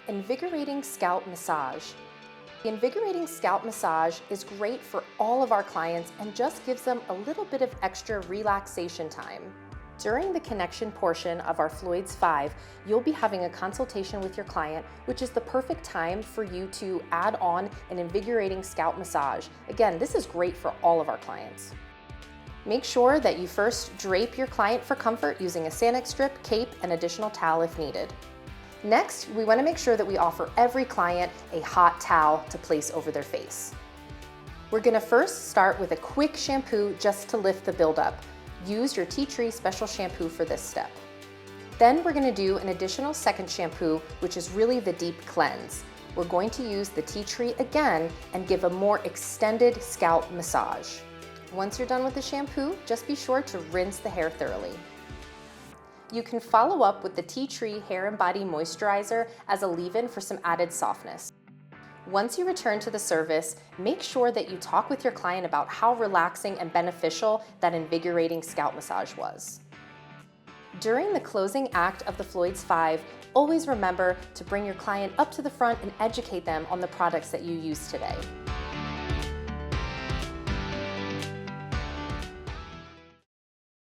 Invigorating Scalp Massage. The Invigorating Scalp Massage is great for all of our clients and just gives them a little bit of extra relaxation time. During the connection portion of our Floyd's 5, you'll be having a consultation with your client, which is the perfect time for you to add on an invigorating scalp massage. Again, this is great for all of our clients. Make sure that you first drape your client for comfort using a Sanic strip, cape, and additional towel if needed. Next, we want to make sure that we offer every client a hot towel to place over their face. We're going to first start with a quick shampoo just to lift the buildup. Use your tea tree special shampoo for this step. Then we're going to do an additional second shampoo, which is really the deep cleanse. We're going to use the tea tree again and give a more extended scalp massage. Once you're done with the shampoo, just be sure to rinse the hair thoroughly. You can follow up with the tea tree hair and body moisturizer as a leave-in for some added softness. Once you return to the service, make sure that you talk with your client about how relaxing and beneficial that invigorating scalp massage was. During the closing act of the Floyd's 5, always remember to bring your client up to the front and educate them on the products that you used today.